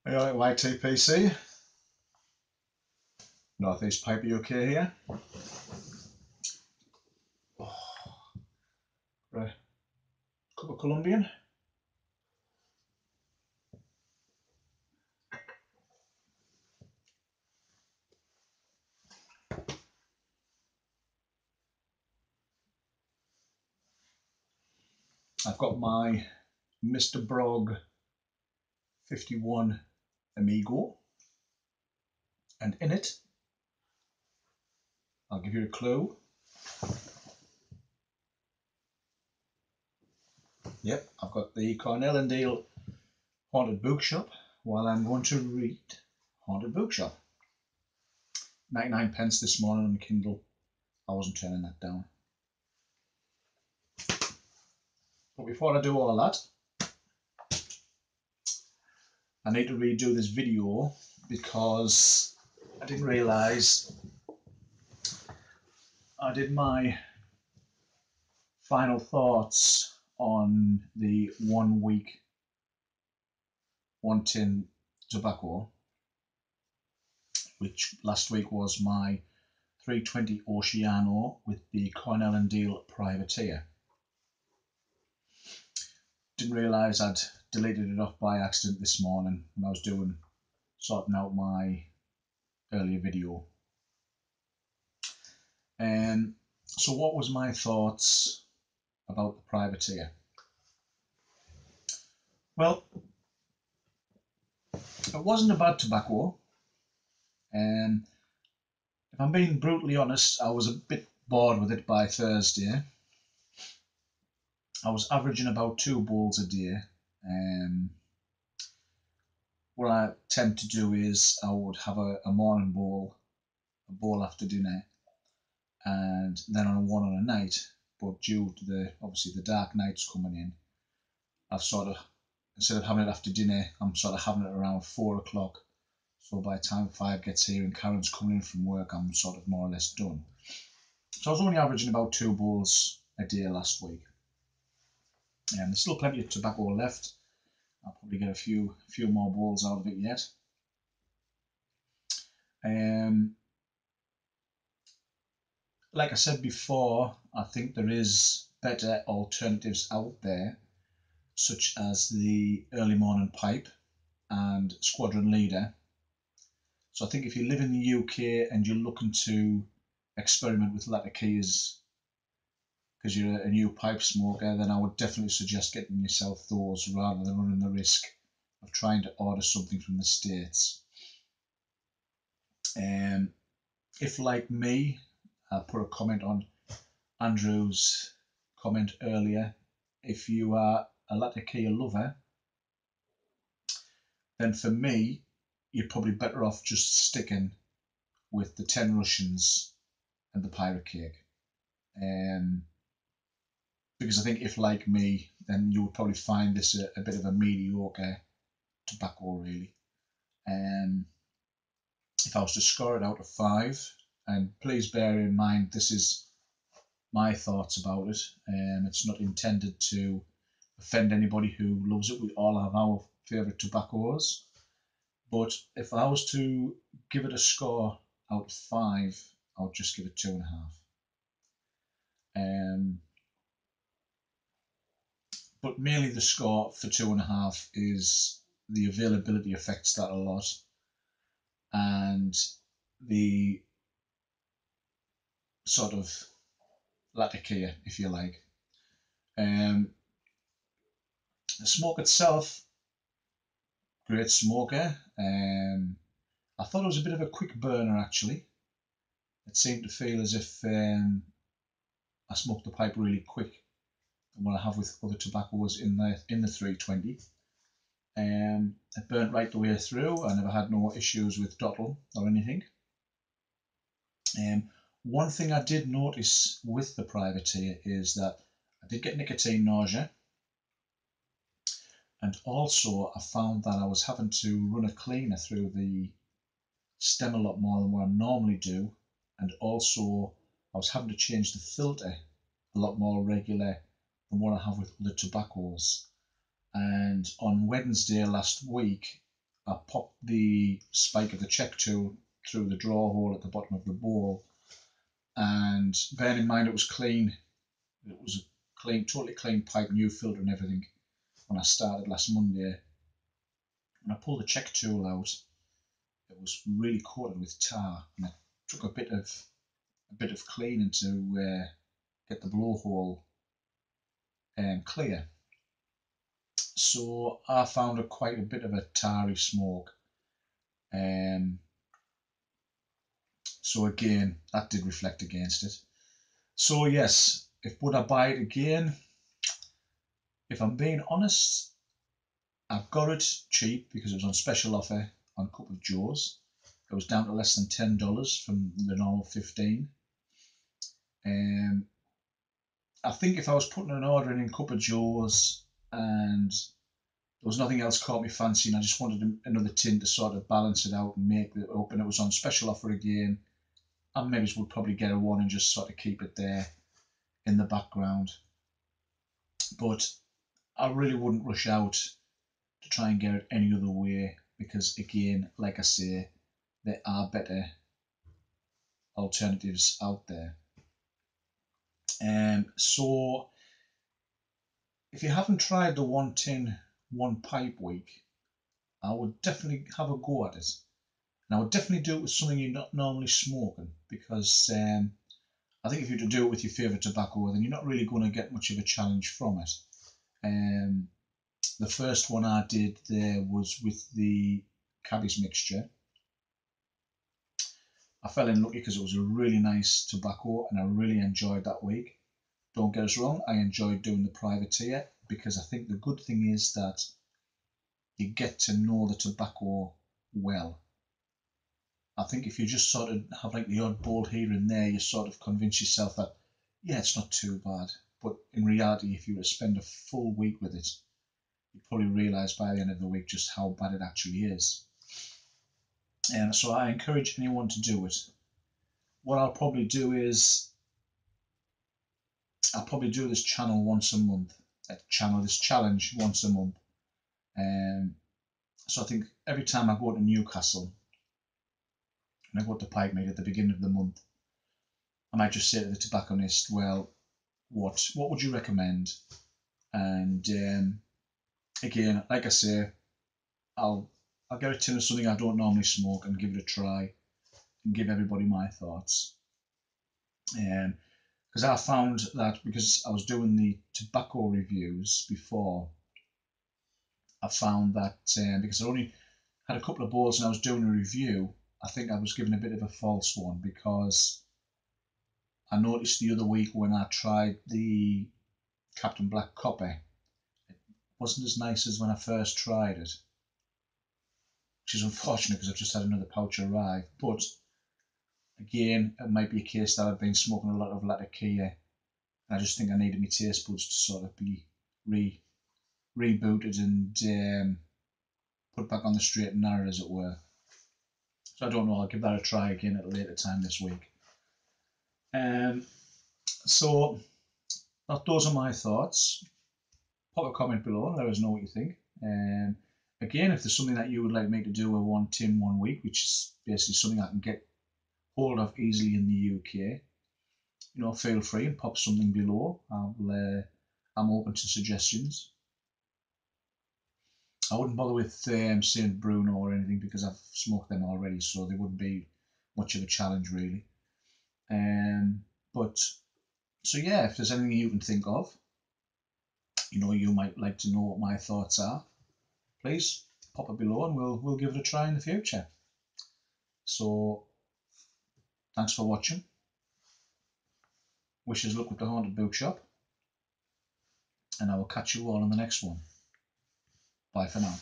Are you alright, YTPC? Northeast Pipe UK here. Right. Cup of Colombian. I've got my Mr. Brog 51 Amigo, and in it, I'll give you a clue. Yep, I've got the Cornell and Dale Haunted Bookshop while I'm going to read Haunted Bookshop. 99 pence this morning on Kindle. I wasn't turning that down. But before I do all that, I need to redo this video because I didn't realise I did my final thoughts on the 1 week 1 tin tobacco, which last week was my 320 Oceano with the Cornell and Dale Privateer. Didn't realise I'd deleted it off by accident this morning when I was sorting out my earlier video. So what was my thoughts about the Privateer? Well, it wasn't a bad tobacco. If I'm being brutally honest, I was a bit bored with it by Thursday. I was averaging about 2 bowls a day. What I tend to do is I would have a morning bowl, a bowl after dinner, and then one on a night. But due to obviously the dark nights coming in, I've sort of, instead of having it after dinner, I'm sort of having it around 4 o'clock. So by the time 5 gets here and Karen's coming in from work, I'm sort of more or less done. So I was only averaging about 2 bowls a day last week. And there's still plenty of tobacco left. I'll probably get a few more bowls out of it yet. Like I said before, I think there is better alternatives out there, such as the Early Morning Pipe and Squadron Leader. So I think if you live in the UK and you're looking to experiment with Latakias because you're a new pipe smoker, then I would definitely suggest getting yourself those rather than running the risk of trying to order something from the States. If, like me, I put a comment on Andrew's comment earlier, if you are a Latakia lover, then for me, you're probably better off just sticking with the 10 Russians and the Pirate Cake. Because I think if, like me, then you would probably find this a bit of a mediocre tobacco, really. If I was to score it out of 5, and please bear in mind this is my thoughts about it, it's not intended to offend anybody who loves it. We all have our favourite tobaccos. But if I was to give it a score out of 5, I would just give it 2.5. But mainly the score for 2.5 is the availability affects that a lot, and the sort of Latakia, if you like. The smoke itself, great smoker. I thought it was a bit of a quick burner actually. It seemed to feel as if I smoked the pipe really quick than what I have with other tobaccos in the 320. It burnt right the way through. I never had no issues with dottle or anything. One thing I did notice with the Privateer is that I did get nicotine nausea, and also I found that I was having to run a cleaner through the stem a lot more than what I normally do, and also I was having to change the filter a lot more regular than what I have with other tobaccos. And on Wednesday last week, I popped the spike of the check tool through the draw hole at the bottom of the bowl, and bearing in mind it was clean, it was a clean, totally clean pipe, new filter and everything when I started last Monday. When I pulled the check tool out, it was really coated with tar, and I took a bit of cleaning to get the blowhole clear. So I found quite a bit of a tarry smoke. So again, that did reflect against it. So yes, would I buy it again? If I'm being honest, I got it cheap because it was on special offer on Cup of Joe's. It was down to less than $10 from the normal 15. I think if I was putting an order in Cup of Joe's and there was nothing else caught me fancy and I just wanted another tin to sort of balance it out and make it up, and it was on special offer again, I maybe would probably get a one and just sort of keep it there in the background. But I really wouldn't rush out to try and get it any other way because, again, like I say, there are better alternatives out there. So if you haven't tried the one tin, one pipe week, I would definitely have a go at it. And I would definitely do it with something you're not normally smoking, because I think if you were to do it with your favourite tobacco, then you're not really going to get much of a challenge from it. The first one I did there was with the Cabby's mixture. I fell in lucky because it was a really nice tobacco and I really enjoyed that week. Don't get us wrong, I enjoyed doing the privateer because I think the good thing is that you get to know the tobacco well. I think if you just sort of have like the odd bowl here and there, you sort of convince yourself that, yeah, it's not too bad. But in reality, if you were to spend a full week with it, you'd probably realise by the end of the week just how bad it actually is. And so I encourage anyone to do it. What I'll probably do is I'll probably do this channel once a month. This challenge once a month. So I think every time I go to Newcastle and I go to Pipe Meet at the beginning of the month, I might just say to the tobacconist, well, what would you recommend? And again, like I say, I'll get a tin of something I don't normally smoke and give it a try and give everybody my thoughts. Because I found that because I was doing the tobacco reviews before, I found that because I only had a couple of bowls and I was doing a review, I think I was given a bit of a false one because I noticed the other week when I tried the Captain Black Copper, it wasn't as nice as when I first tried it, which is unfortunate because I've just had another pouch arrive. But again, it might be a case that I've been smoking a lot of Latakia, and I just think I needed my taste buds to sort of be rebooted and put back on the straight and narrow, as it were. So I don't know, I'll give that a try again at a later time this week. So those are my thoughts. Pop a comment below and let us know what you think. Again, if there's something that you would like me to do a one tin 1 week, which is basically something I can get hold of easily in the UK, feel free and pop something below. I'm open to suggestions. I wouldn't bother with Saint Bruno or anything because I've smoked them already, so they wouldn't be much of a challenge really. But so yeah, if there's anything you can think of, you might like to know what my thoughts are, please pop it below and we'll give it a try in the future. So thanks for watching. Wish us luck with the Haunted Bookshop, and I will catch you all in the next one. Bye for now.